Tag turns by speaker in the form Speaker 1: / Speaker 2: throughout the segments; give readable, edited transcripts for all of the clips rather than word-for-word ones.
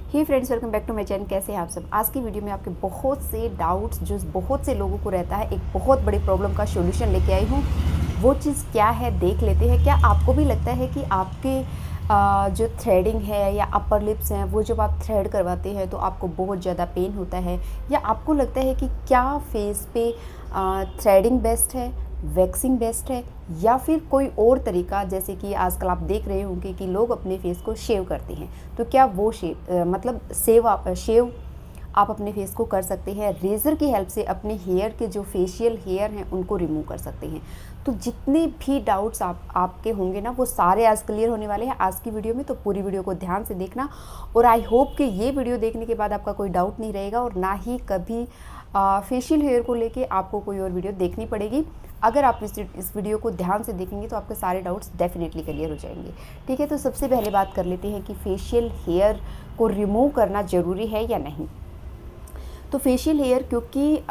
Speaker 1: Hey friends, welcome back to my channel. कैसे हैं आप सब। आज की वीडियो में आपके बहुत से डाउट्स जो बहुत से लोगों को रहता है, एक बहुत बड़ी प्रॉब्लम का सॉल्यूशन लेके आई हूँ। वो चीज़ क्या है देख लेते हैं। क्या आपको भी लगता है कि आपके जो थ्रेडिंग है या अपर लिप्स हैं, वो जब आप थ्रेड करवाते हैं तो आपको बहुत ज़्यादा पेन होता है, या आपको लगता है कि क्या फेस पे थ्रेडिंग बेस्ट है, वैक्सिंग बेस्ट है, या फिर कोई और तरीका, जैसे कि आजकल आप देख रहे होंगे कि लोग अपने फेस को शेव करते हैं। तो क्या वो शेव आप अपने फेस को कर सकते हैं। रेज़र की हेल्प से अपने हेयर के जो फेशियल हेयर हैं उनको रिमूव कर सकते हैं। तो जितने भी डाउट्स आपके होंगे ना, वो सारे आज क्लियर होने वाले हैं आज की वीडियो में। तो पूरी वीडियो को ध्यान से देखना, और आई होप कि ये वीडियो देखने के बाद आपका कोई डाउट नहीं रहेगा, और ना ही कभी फेशियल हेयर को लेके आपको कोई और वीडियो देखनी पड़ेगी। अगर आप इस वीडियो को ध्यान से देखेंगे तो आपके सारे डाउट्स डेफिनेटली क्लियर हो जाएंगे। ठीक है, तो सबसे पहले बात कर लेते हैं कि फेशियल हेयर को रिमूव करना ज़रूरी है या नहीं। तो फेशियल हेयर क्योंकि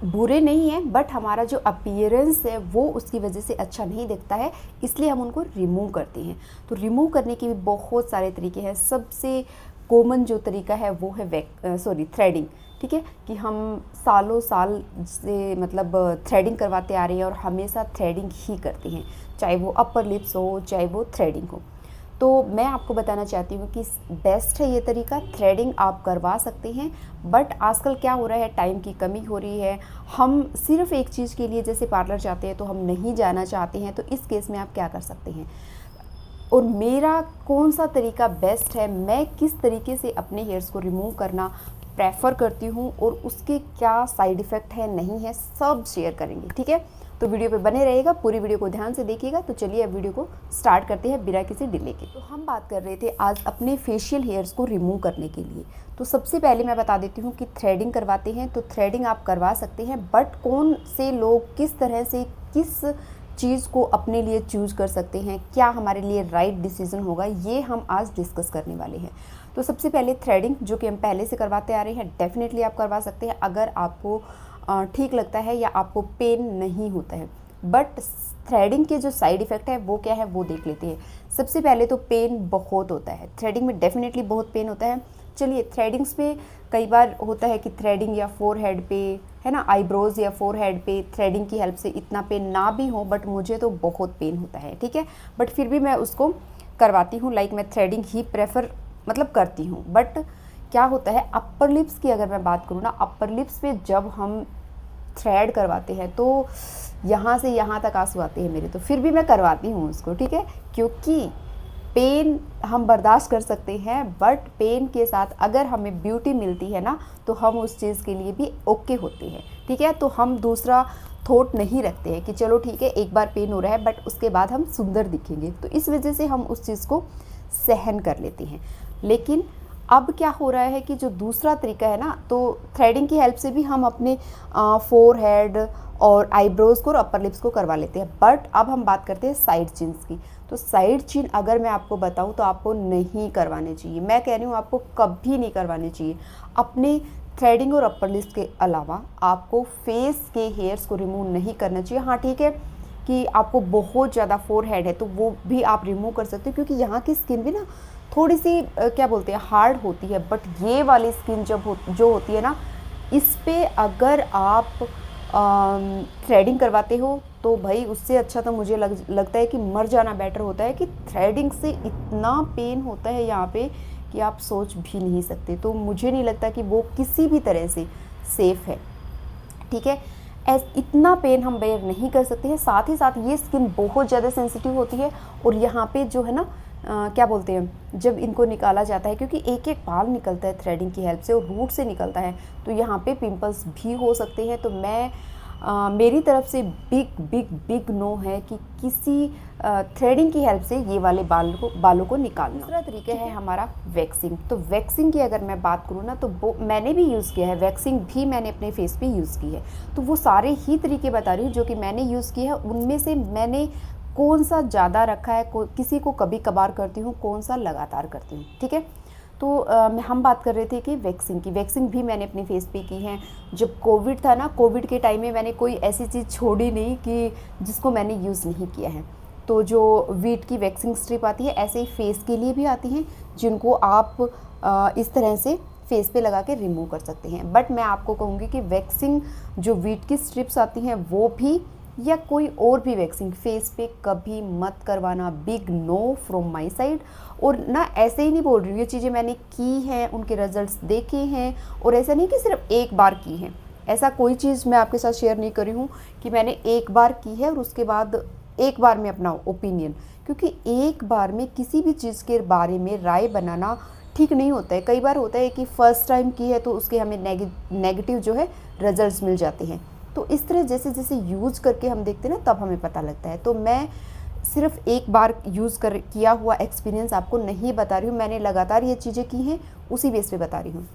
Speaker 1: बुरे नहीं है, बट हमारा जो अपीयरेंस है वो उसकी वजह से अच्छा नहीं दिखता है, इसलिए हम उनको रिमूव करते हैं। तो रिमूव करने के भी बहुत सारे तरीके हैं। सबसे कॉमन जो तरीका है वो है थ्रेडिंग। ठीक है, कि हम सालों साल से थ्रेडिंग करवाते आ रहे हैं और हमेशा थ्रेडिंग ही करते हैं, चाहे वो अपर लिप्स हो चाहे वो थ्रेडिंग हो। तो मैं आपको बताना चाहती हूँ कि बेस्ट है ये तरीका। थ्रेडिंग आप करवा सकते हैं, बट आजकल क्या हो रहा है, टाइम की कमी हो रही है। हम सिर्फ एक चीज़ के लिए जैसे पार्लर जाते हैं तो हम नहीं जाना चाहते हैं। तो इस केस में आप क्या कर सकते हैं, और मेरा कौन सा तरीका बेस्ट है, मैं किस तरीके से अपने हेयर्स को रिमूव करना प्रेफर करती हूँ, और उसके क्या साइड इफ़ेक्ट है नहीं है, सब शेयर करेंगे। ठीक है, तो वीडियो पे बने रहेगा, पूरी वीडियो को ध्यान से देखिएगा। तो चलिए अब वीडियो को स्टार्ट करते हैं बिना किसी डिले के। तो हम बात कर रहे थे आज अपने फेशियल हेयर्स को रिमूव करने के लिए। तो सबसे पहले मैं बता देती हूँ कि थ्रेडिंग करवाते हैं तो थ्रेडिंग आप करवा सकते हैं, बट कौन से लोग किस तरह से किस चीज़ को अपने लिए चूज़ कर सकते हैं, क्या हमारे लिए राइट डिसीजन होगा, ये हम आज डिस्कस करने वाले हैं। तो सबसे पहले थ्रेडिंग, जो कि हम पहले से करवाते आ रहे हैं, डेफिनेटली आप करवा सकते हैं अगर आपको ठीक लगता है या आपको पेन नहीं होता है। बट थ्रेडिंग के जो साइड इफ़ेक्ट है वो क्या है वो देख लेते हैं। सबसे पहले तो पेन बहुत होता है, थ्रेडिंग में डेफिनेटली बहुत पेन होता है। चलिए, थ्रेडिंग्स पे कई बार होता है कि थ्रेडिंग या फोरहेड पे, है ना, आईब्रोज या फोरहेड पे थ्रेडिंग की हेल्प से इतना पेन ना भी हो, बट मुझे तो बहुत पेन होता है। ठीक है, बट फिर भी मैं उसको करवाती हूँ। मैं थ्रेडिंग ही प्रेफर करती हूँ। बट क्या होता है, अपर लिप्स की अगर मैं बात करूँ ना, अपर लिप्स पे जब हम थ्रेड करवाते हैं तो यहाँ से यहाँ तक आंसू आते हैं मेरे, तो फिर भी मैं करवाती हूँ उसको। ठीक है, क्योंकि पेन हम बर्दाश्त कर सकते हैं, बट पेन के साथ अगर हमें ब्यूटी मिलती है ना, तो हम उस चीज़ के लिए भी ओके होते हैं। ठीक है, तो हम दूसरा थॉट नहीं रखते हैं कि चलो ठीक है एक बार पेन हो रहा है बट उसके बाद हम सुंदर दिखेंगे, तो इस वजह से हम उस चीज़ को सहन कर लेते हैं। लेकिन अब क्या हो रहा है कि जो दूसरा तरीका है ना, तो थ्रेडिंग की हेल्प से भी हम अपने फोरहेड और आईब्रोज़ को और अपर लिप्स को करवा लेते हैं। बट अब हम बात करते हैं साइड चिन्स की। तो साइड चिन अगर मैं आपको बताऊं तो आपको नहीं करवाने चाहिए। मैं कह रही हूँ आपको कभी नहीं करवाने चाहिए। अपने थ्रेडिंग और अपर लिप्स के अलावा आपको फेस के हेयर्स को रिमूव नहीं करना चाहिए। हाँ ठीक है कि आपको बहुत ज़्यादा फोरहेड है तो वो भी आप रिमूव कर सकते हो, क्योंकि यहाँ की स्किन भी ना थोड़ी सी क्या बोलते हैं, हार्ड होती है। बट ये वाली स्किन जो होती है ना, इस पे अगर आप थ्रेडिंग करवाते हो तो भाई उससे अच्छा तो मुझे लगता है कि मर जाना बेटर होता है। कि थ्रेडिंग से इतना पेन होता है यहाँ पे कि आप सोच भी नहीं सकते। तो मुझे नहीं लगता कि वो किसी भी तरह से सेफ़ है। ठीक है, इतना पेन हम बेयर नहीं कर सकते हैं। साथ ही साथ ये स्किन बहुत ज़्यादा सेंसिटिव होती है, और यहाँ पे जो है ना क्या बोलते हैं, जब इनको निकाला जाता है, क्योंकि एक एक बाल निकलता है थ्रेडिंग की हेल्प से और रूट से निकलता है, तो यहाँ पे पिंपल्स भी हो सकते हैं। तो मैं मेरी तरफ से बिग बिग बिग नो है कि किसी थ्रेडिंग की हेल्प से ये वाले बालों को निकालना। दूसरा तरीका है हमारा वैक्सिंग। तो वैक्सिंग की अगर मैं बात करूँ ना, तो वो मैंने भी यूज़ किया है, वैक्सिंग भी मैंने अपने फेस पे यूज़ की है। तो वो सारे ही तरीके बता रही हूँ जो कि मैंने यूज़ किए हैं। उनमें से मैंने कौन सा ज़्यादा रखा है, किसी को कभी कभार करती हूँ, कौन सा लगातार करती हूँ। ठीक है, तो हम बात कर रहे थे कि वैक्सिंग भी मैंने अपने फेस पे की है। जब कोविड था ना, कोविड के टाइम में मैंने कोई ऐसी चीज़ छोड़ी नहीं कि जिसको मैंने यूज़ नहीं किया है। तो जो वीट की वैक्सिंग स्ट्रिप आती है ऐसे ही फेस के लिए भी आती हैं, जिनको आप इस तरह से फेस पे लगा के रिमूव कर सकते हैं। बट मैं आपको कहूँगी कि वैक्सिंग जो वीट की स्ट्रिप्स आती हैं वो भी या कोई और भी वैक्सिंग फेस पे कभी मत करवाना, big know from my side. और ना ऐसे ही नहीं बोल रही हूँ, ये चीज़ें मैंने की हैं, उनके रिजल्ट्स देखे हैं, और ऐसा नहीं कि सिर्फ एक बार की हैं। ऐसा कोई चीज़ मैं आपके साथ शेयर नहीं करी हूँ कि मैंने एक बार की है और उसके बाद एक बार में अपना ओपिनियन, क्योंकि एक बार में किसी भी चीज़ के बारे में राय बनाना ठीक नहीं होता है। कई बार होता है कि फ़र्स्ट टाइम की है तो उसके हमें नेगेटिव जो है रिजल्ट्स मिल जाते हैं। तो इस तरह जैसे जैसे यूज़ करके हम देखते हैं ना, तब हमें पता लगता है। तो मैं सिर्फ एक बार यूज़ किया हुआ एक्सपीरियंस आपको नहीं बता रही हूँ, मैंने लगातार ये चीज़ें की हैं, उसी बेस पे बता रही हूँ।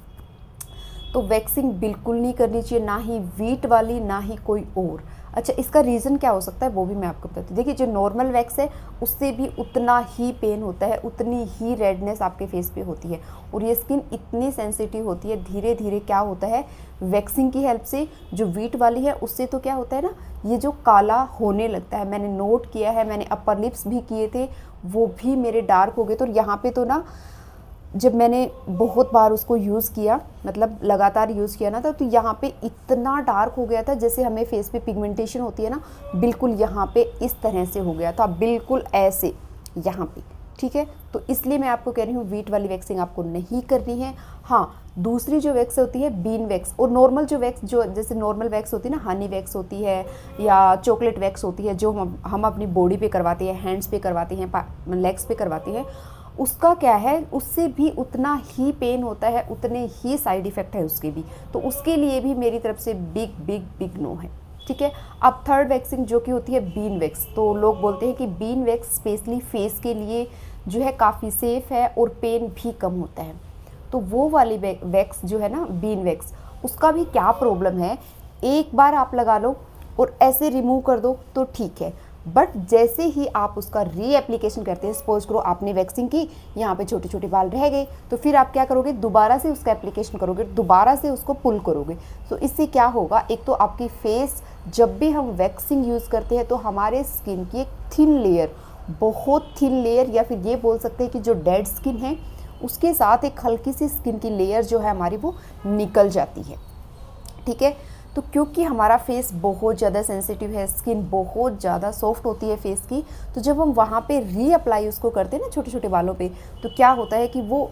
Speaker 1: तो वैक्सिंग बिल्कुल नहीं करनी चाहिए, ना ही वीट वाली ना ही कोई और। अच्छा, इसका रीज़न क्या हो सकता है वो भी मैं आपको बताती हूँ। देखिए, जो नॉर्मल वैक्स है उससे भी उतना ही पेन होता है, उतनी ही रेडनेस आपके फेस पे होती है, और ये स्किन इतनी सेंसिटिव होती है। धीरे धीरे क्या होता है, वैक्सिंग की हेल्प से जो वीट वाली है उससे तो क्या होता है ना, ये जो काला होने लगता है। मैंने नोट किया है, मैंने अपर लिप्स भी किए थे, वो भी मेरे डार्क हो गए। तो यहाँ पे तो ना, जब मैंने बहुत बार उसको यूज़ किया, मतलब लगातार यूज़ किया ना, तो यहाँ पे इतना डार्क हो गया था, जैसे हमें फेस पे पिगमेंटेशन होती है ना, बिल्कुल यहाँ पे इस तरह से हो गया था, बिल्कुल ऐसे यहाँ पे। ठीक है, तो इसलिए मैं आपको कह रही हूँ वीट वाली वैक्सिंग आपको नहीं करनी है। हाँ, दूसरी जो वैक्स होती है बीन वैक्स, और नॉर्मल जो वैक्स, जो जैसे नॉर्मल वैक्स होती है ना, हनी वैक्स होती है या चॉकलेट वैक्स होती है, जो हम अपनी बॉडी पे करवाते हैं, हैंड्स पे करवाते हैं, लेग्स पे करवाते हैं, उसका क्या है, उससे भी उतना ही पेन होता है, उतने ही साइड इफ़ेक्ट है उसके भी। तो उसके लिए भी मेरी तरफ से बिग बिग बिग नो है। ठीक है, अब थर्ड वैक्सिंग जो कि होती है बीन वैक्स, तो लोग बोलते हैं कि बीन वैक्स स्पेशली फेस के लिए जो है काफ़ी सेफ़ है और पेन भी कम होता है। तो वो वाली वैक्स जो है ना, बीन वैक्स, उसका भी क्या प्रॉब्लम है, एक बार आप लगा लो और ऐसे रिमूव कर दो तो ठीक है, बट जैसे ही आप उसका री एप्लीकेशन करते हैं, सपोज करो आपने वैक्सिंग की, यहाँ पे छोटे छोटे बाल रह गए, तो फिर आप क्या करोगे, दोबारा से उसका एप्लीकेशन करोगे, दोबारा से उसको पुल करोगे। तो इससे क्या होगा, एक तो आपकी फेस, जब भी हम वैक्सिंग यूज़ करते हैं तो हमारे स्किन की एक थिन लेयर, बहुत थिन लेयर, या फिर ये बोल सकते हैं कि जो डेड स्किन है उसके साथ एक हल्की सी स्किन की लेयर जो है हमारी, वो निकल जाती है। ठीक है, तो क्योंकि हमारा फेस बहुत ज़्यादा सेंसिटिव है, स्किन बहुत ज़्यादा सॉफ्ट होती है फेस की, तो जब हम वहाँ पे रीअप्लाई उसको करते हैं ना छोटे छोटे बालों पे, तो क्या होता है कि वो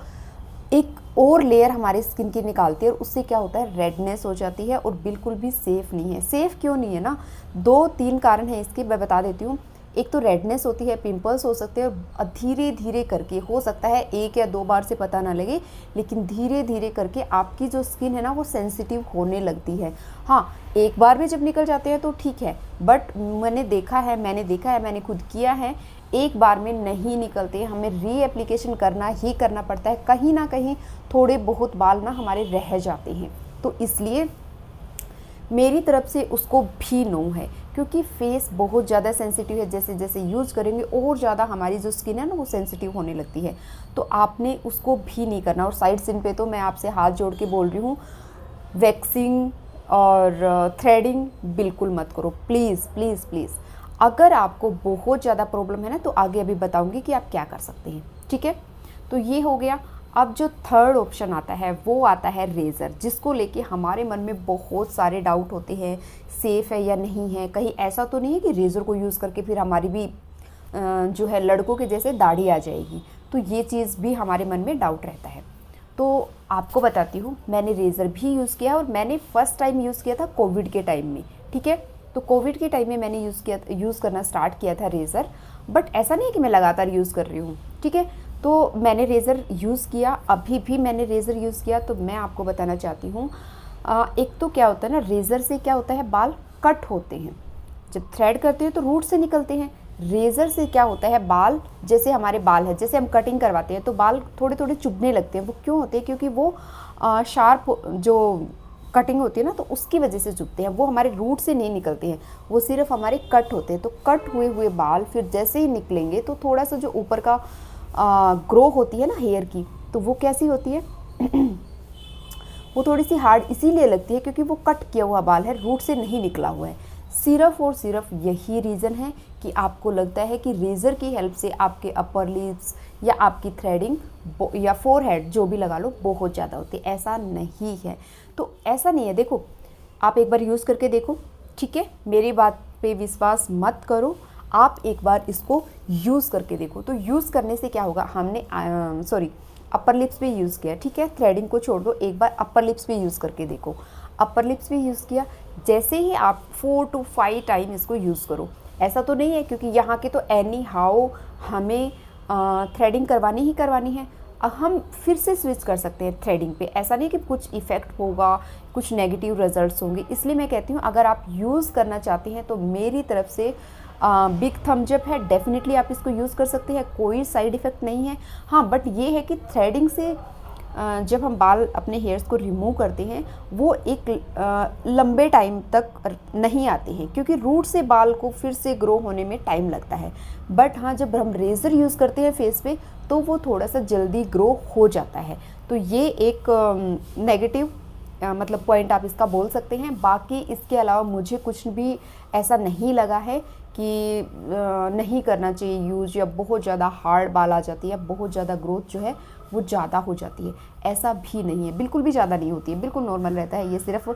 Speaker 1: एक और लेयर हमारे स्किन की निकालती है, और उससे क्या होता है, रेडनेस हो जाती है, और बिल्कुल भी सेफ़ नहीं है। सेफ़ क्यों नहीं है ना, 2-3 कारण हैं इसके, मैं बता देती हूँ। एक तो रेडनेस होती है, पिंपल्स हो सकते हैं, और धीरे धीरे करके, हो सकता है 1 या 2 बार से पता ना लगे, लेकिन धीरे धीरे करके आपकी जो स्किन है ना, वो सेंसिटिव होने लगती है। हाँ, एक बार में जब निकल जाते हैं तो ठीक है, बट मैंने देखा है, मैंने खुद किया है, एक बार में नहीं निकलते हैं, हमें री एप्लीकेशन करना ही करना पड़ता है। कहीं ना कहीं थोड़े बहुत बाल ना हमारे रह जाते हैं, तो इसलिए मेरी तरफ से उसको भी नो है, क्योंकि फेस बहुत ज़्यादा सेंसिटिव है। जैसे जैसे यूज़ करेंगे और ज़्यादा हमारी जो स्किन है ना, वो सेंसिटिव होने लगती है, तो आपने उसको भी नहीं करना। और साइड स्किन पे तो मैं आपसे हाथ जोड़ के बोल रही हूँ, वैक्सिंग और थ्रेडिंग बिल्कुल मत करो, प्लीज़ प्लीज़ प्लीज़। अगर आपको बहुत ज़्यादा प्रॉब्लम है ना, तो आगे अभी बताऊँगी कि आप क्या कर सकते हैं। ठीक है, तो ये हो गया। अब जो थर्ड ऑप्शन आता है वो आता है रेज़र, जिसको लेके हमारे मन में बहुत सारे डाउट होते हैं, सेफ़ है या नहीं है, कहीं ऐसा तो नहीं है कि रेज़र को यूज़ करके फिर हमारी भी जो है लड़कों के जैसे दाढ़ी आ जाएगी। तो ये चीज़ भी हमारे मन में डाउट रहता है। तो आपको बताती हूँ, मैंने रेज़र भी यूज़ किया, और मैंने फ़र्स्ट टाइम यूज़ किया था कोविड के टाइम में। ठीक है, तो कोविड के टाइम में मैंने यूज़ करना स्टार्ट किया था रेज़र, बट ऐसा नहीं है कि मैं लगातार यूज़ कर रही हूँ। ठीक है, तो मैंने रेज़र यूज़ किया, अभी भी मैंने रेज़र यूज़ किया। तो मैं आपको बताना चाहती हूँ, एक तो क्या होता है ना, रेज़र से क्या होता है, बाल कट होते हैं, जब थ्रेड करते हैं तो रूट से निकलते हैं। रेज़र से क्या होता है, बाल, जैसे हमारे बाल है, जैसे हम कटिंग करवाते हैं तो बाल थोड़े थोड़े चुभने लगते हैं। वो क्यों होते हैं, क्योंकि वो शार्प जो कटिंग होती है ना, तो उसकी वजह से चुभते हैं। वो हमारे रूट से नहीं निकलते हैं, वो सिर्फ हमारे कट होते हैं। तो कट हुए हुए बाल फिर जैसे ही निकलेंगे तो थोड़ा सा जो ऊपर का ग्रो होती है ना हेयर की, तो वो कैसी होती है वो थोड़ी सी हार्ड इसीलिए लगती है क्योंकि वो कट किया हुआ बाल है, रूट से नहीं निकला हुआ है। सिर्फ़ और सिर्फ यही रीज़न है कि आपको लगता है कि रेज़र की हेल्प से आपके अपर लिप्स या आपकी थ्रेडिंग या फोरहेड जो भी लगा लो बहुत ज़्यादा होती है। ऐसा नहीं है। तो ऐसा नहीं है, देखो आप एक बार यूज़ करके देखो, ठीक है, मेरी बात पे विश्वास मत करो, आप एक बार इसको यूज़ करके देखो। तो यूज़ करने से क्या होगा, हमने अपर लिप्स पे यूज़ किया, ठीक है, थ्रेडिंग को छोड़ दो, एक बार अपर लिप्स पे यूज़ करके देखो। अपर लिप्स पे यूज़ किया, जैसे ही आप 4 to 5 टाइम इसको यूज़ करो, ऐसा तो नहीं है क्योंकि यहाँ के तो एनी हाउ हमें थ्रेडिंग करवानी ही करवानी है। हम फिर से स्विच कर सकते हैं थ्रेडिंग पे, ऐसा नहीं कि कुछ इफ़ेक्ट होगा, कुछ नेगेटिव रिजल्ट्स होंगे। इसलिए मैं कहती हूँ अगर आप यूज़ करना चाहते हैं तो मेरी तरफ से बिग थम्स अप है, डेफिनेटली आप इसको यूज़ कर सकते हैं, कोई साइड इफ़ेक्ट नहीं है। हाँ, बट ये है कि थ्रेडिंग से जब हम बाल अपने हेयर्स को रिमूव करते हैं वो एक लंबे टाइम तक नहीं आते हैं क्योंकि रूट से बाल को फिर से ग्रो होने में टाइम लगता है। बट हाँ, जब हम रेज़र यूज़ करते हैं फेस पे तो वो थोड़ा सा जल्दी ग्रो हो जाता है। तो ये एक नेगेटिव मतलब पॉइंट आप इसका बोल सकते हैं। बाकी इसके अलावा मुझे कुछ भी ऐसा नहीं लगा है कि नहीं करना चाहिए यूज़, या बहुत ज़्यादा हार्ड बाल आ जाती है, बहुत ज़्यादा ग्रोथ जो है वो ज़्यादा हो जाती है, ऐसा भी नहीं है, बिल्कुल भी ज़्यादा नहीं होती है, बिल्कुल नॉर्मल रहता है। ये सिर्फ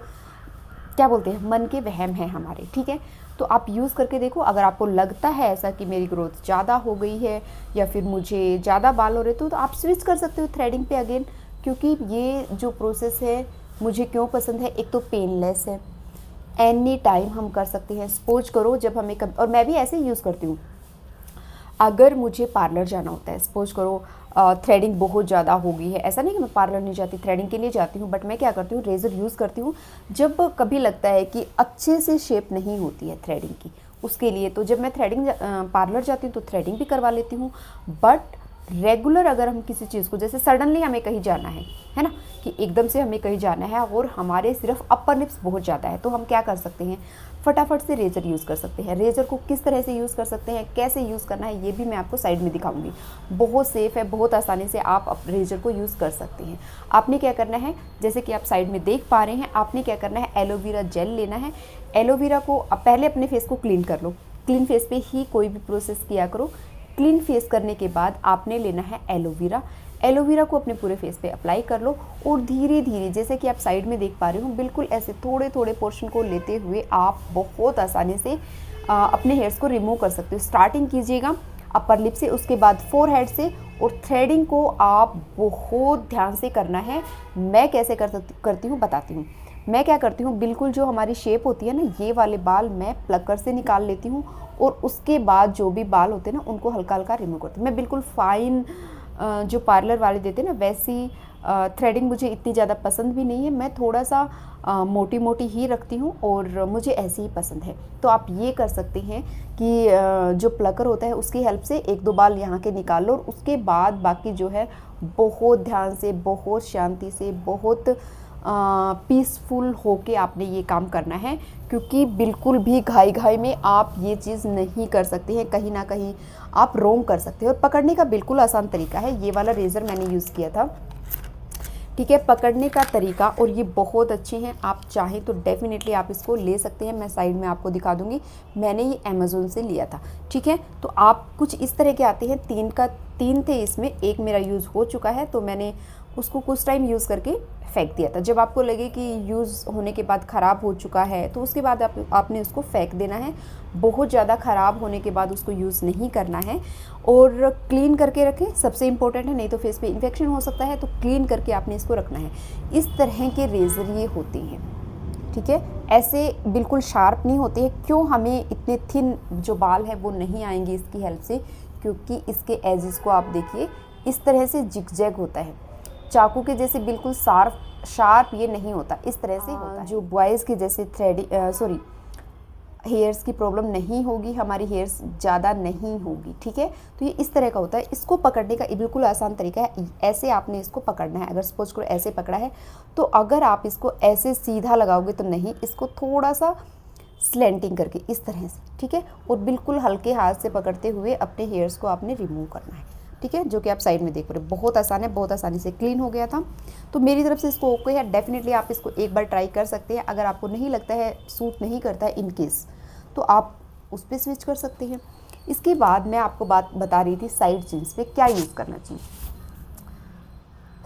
Speaker 1: क्या बोलते हैं, मन के वहम हैं हमारे, ठीक है। तो आप यूज़ करके देखो, अगर आपको लगता है ऐसा कि मेरी ग्रोथ ज़्यादा हो गई है या फिर मुझे ज़्यादा बाल हो रहे तो आप स्विच कर सकते हो थ्रेडिंग पे अगेन, क्योंकि ये जो प्रोसेस है मुझे क्यों पसंद है, एक तो पेनलेस है, एनी टाइम हम कर सकते हैं। सपोज करो जब हमें और मैं भी ऐसे ही यूज़ करती हूँ, अगर मुझे पार्लर जाना होता है, सपोज करो थ्रेडिंग बहुत ज़्यादा हो गई है, ऐसा नहीं कि मैं पार्लर नहीं जाती, थ्रेडिंग के लिए जाती हूँ, बट मैं क्या करती हूँ, रेज़र यूज़ करती हूँ जब कभी लगता है कि अच्छे से शेप नहीं होती है थ्रेडिंग की, उसके लिए। तो जब मैं थ्रेडिंग पार्लर जाती हूँ तो थ्रेडिंग भी करवा लेती हूँ। बट रेगुलर अगर हम किसी चीज़ को, जैसे सडनली हमें कहीं जाना है ना, कि एकदम से हमें कहीं जाना है और हमारे सिर्फ अपर लिप्स बहुत ज़्यादा है, तो हम क्या कर सकते हैं, फटाफट से रेज़र यूज़ कर सकते हैं। रेज़र को किस तरह से यूज़ कर सकते हैं, कैसे यूज़ करना है, ये भी मैं आपको साइड में दिखाऊंगी। बहुत सेफ़ है, बहुत आसानी से आप रेज़र को यूज़ कर सकते हैं। आपने क्या करना है, जैसे कि आप साइड में देख पा रहे हैं, आपने क्या करना है, एलोवेरा जेल लेना है। एलोवेरा को पहले अपने फेस को क्लीन कर लो, क्लीन फेस पे ही कोई भी प्रोसेस किया करो। क्लीन फेस करने के बाद आपने लेना है एलोवेरा। एलोवेरा को अपने पूरे फेस पे अप्लाई कर लो और धीरे धीरे, जैसे कि आप साइड में देख पा रहे हो, बिल्कुल ऐसे थोड़े थोड़े पोर्शन को लेते हुए आप बहुत आसानी से अपने हेयर्स को रिमूव कर सकते हो। स्टार्टिंग कीजिएगा अपर लिप से, उसके बाद फोरहेड से, और थ्रेडिंग को आप बहुत ध्यान से करना है। मैं कैसे करती हूँ बताती हूँ। मैं क्या करती हूँ, बिल्कुल जो हमारी शेप होती है ना, ये वाले बाल मैं प्लकर से निकाल लेती हूँ और उसके बाद जो भी बाल होते हैं ना उनको हल्का हल्का रिमूव करती हूँ। मैं बिल्कुल फाइन जो पार्लर वाले देते हैं ना वैसी थ्रेडिंग मुझे इतनी ज़्यादा पसंद भी नहीं है। मैं थोड़ा सा मोटी मोटी ही रखती हूँ और मुझे ऐसी ही पसंद है। तो आप ये कर सकते हैं कि जो प्लकर होता है उसकी हेल्प से एक दो बाल यहाँ के निकाल लो और उसके बाद बाकी जो है बहुत ध्यान से, बहुत शांति से, बहुत पीसफुल होके आपने ये काम करना है, क्योंकि बिल्कुल भी घाई घाई में आप ये चीज़ नहीं कर सकते हैं, कहीं ना कहीं आप रोंग कर सकते हैं। और पकड़ने का बिल्कुल आसान तरीका है, ये वाला रेज़र मैंने यूज़ किया था, ठीक है। पकड़ने का तरीका और ये बहुत अच्छे हैं, आप चाहें तो डेफिनेटली आप इसको ले सकते हैं। मैं साइड में आपको दिखा दूंगी, मैंने ये अमेज़ोन से लिया था, ठीक है। तो आप कुछ इस तरह के आते हैं, तीन थे इसमें, एक मेरा यूज़ हो चुका है तो मैंने उसको कुछ टाइम यूज़ करके फेंक दिया था। जब आपको लगे कि यूज़ होने के बाद ख़राब हो चुका है तो उसके बाद आपने उसको फेंक देना है। बहुत ज़्यादा ख़राब होने के बाद उसको यूज़ नहीं करना है और क्लीन करके रखें, सबसे इम्पोर्टेंट है, नहीं तो फेस पे इन्फेक्शन हो सकता है। तो क्लीन करके आपने इसको रखना है। इस तरह के रेज़र ये होते हैं, ठीक है। ऐसे बिल्कुल शार्प नहीं होते हैं। क्यों हमें इतने थिन जो बाल हैं वो नहीं आएंगे इसकी हेल्प से, क्योंकि इसके एजेस को आप देखिए इस तरह से जिगजैग होता है, चाकू के जैसे बिल्कुल शार्प ये नहीं होता, इस तरह से होता है। जो बॉयज़ के जैसे हेयर्स की प्रॉब्लम नहीं होगी, हमारी हेयर्स ज़्यादा नहीं होगी, ठीक है। तो ये इस तरह का होता है। इसको पकड़ने का बिल्कुल आसान तरीका है, ऐसे आपने इसको पकड़ना है। अगर सपोज करो ऐसे पकड़ा है तो अगर आप इसको ऐसे सीधा लगाओगे तो नहीं, इसको थोड़ा सा स्लेंटिंग करके इस तरह से, ठीक है, और बिल्कुल हल्के हाथ से पकड़ते हुए अपने हेयर्स को आपने रिमूव करना है, ठीक है। जो कि आप साइड में देख रहे हो, बहुत आसान है, बहुत आसानी से क्लीन हो गया था। तो मेरी तरफ से इसको ओके है, डेफिनेटली आप इसको एक बार ट्राई कर सकते हैं। अगर आपको नहीं लगता है, सूट नहीं करता है इन केस, तो आप उस पर स्विच कर सकते हैं। इसके बाद मैं आपको बात बता रही थी साइड चिन्स पे क्या यूज़ करना चाहिए।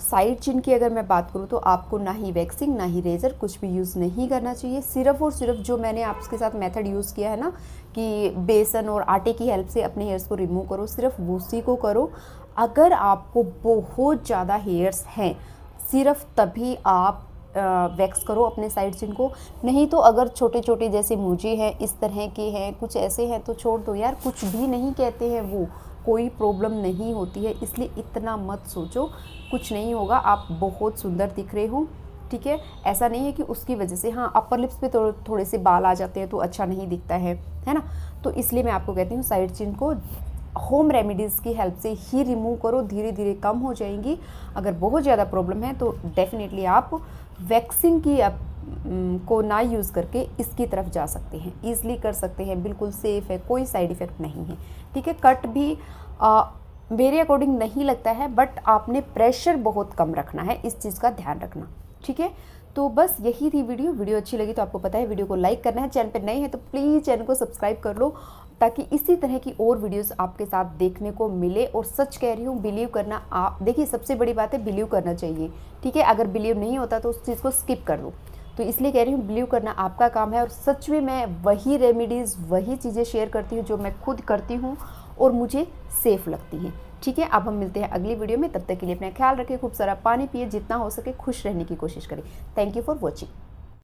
Speaker 1: साइड चिन की अगर मैं बात करूँ तो आपको ना ही वैक्सिंग ना ही रेज़र कुछ भी यूज़ नहीं करना चाहिए। सिर्फ़ और सिर्फ जो मैंने आपके साथ मेथड यूज़ किया है ना कि बेसन और आटे की हेल्प से अपने हेयर्स को रिमूव करो, सिर्फ उसी को करो। अगर आपको बहुत ज़्यादा हेयर्स हैं सिर्फ तभी आप वैक्स करो अपने साइड चिन को, नहीं तो अगर छोटे छोटे जैसे मुझे हैं इस तरह के हैं कुछ ऐसे हैं तो छोड़ दो यार, कुछ भी नहीं कहते हैं वो, कोई प्रॉब्लम नहीं होती है, इसलिए इतना मत सोचो, कुछ नहीं होगा। आप बहुत सुंदर दिख रहे हो, ठीक है। ऐसा नहीं है कि उसकी वजह से, हाँ अपर लिप्स पे थोड़े से बाल आ जाते हैं तो अच्छा नहीं दिखता है ना। तो इसलिए मैं आपको कहती हूँ साइड चिन को होम रेमेडीज़ की हेल्प से ही रिमूव करो, धीरे धीरे कम हो जाएंगी। अगर बहुत ज़्यादा प्रॉब्लम है तो डेफिनेटली आप वैक्सिंग की को ना यूज़ करके इसकी तरफ जा सकते हैं, ईज़िली कर सकते हैं, बिल्कुल सेफ़ है, कोई साइड इफ़ेक्ट नहीं है, ठीक है। कट भी मेरे अकॉर्डिंग नहीं लगता है, बट आपने प्रेशर बहुत कम रखना है, इस चीज़ का ध्यान रखना, ठीक है। तो बस यही थी वीडियो अच्छी लगी तो आपको पता है वीडियो को लाइक करना है, चैनल पर नए हैं तो प्लीज़ चैनल को सब्सक्राइब कर लो ताकि इसी तरह की और वीडियोस आपके साथ देखने को मिले। और सच कह रही हूँ, बिलीव करना, आप देखिए सबसे बड़ी बात है बिलीव करना चाहिए, ठीक है। अगर बिलीव नहीं होता तो उस चीज़ को स्किप कर दो। तो इसलिए कह रही हूँ बिलीव करना आपका काम है, और सच में मैं वही रेमेडीज़ वही चीज़ें शेयर करती हूँ जो मैं खुद करती हूँ और मुझे सेफ़ लगती हैं, ठीक है। अब हम मिलते हैं अगली वीडियो में, तब तक के लिए अपना ख्याल रखें, खूब सारा पानी पिए, जितना हो सके खुश रहने की कोशिश करें। Thank you for watching.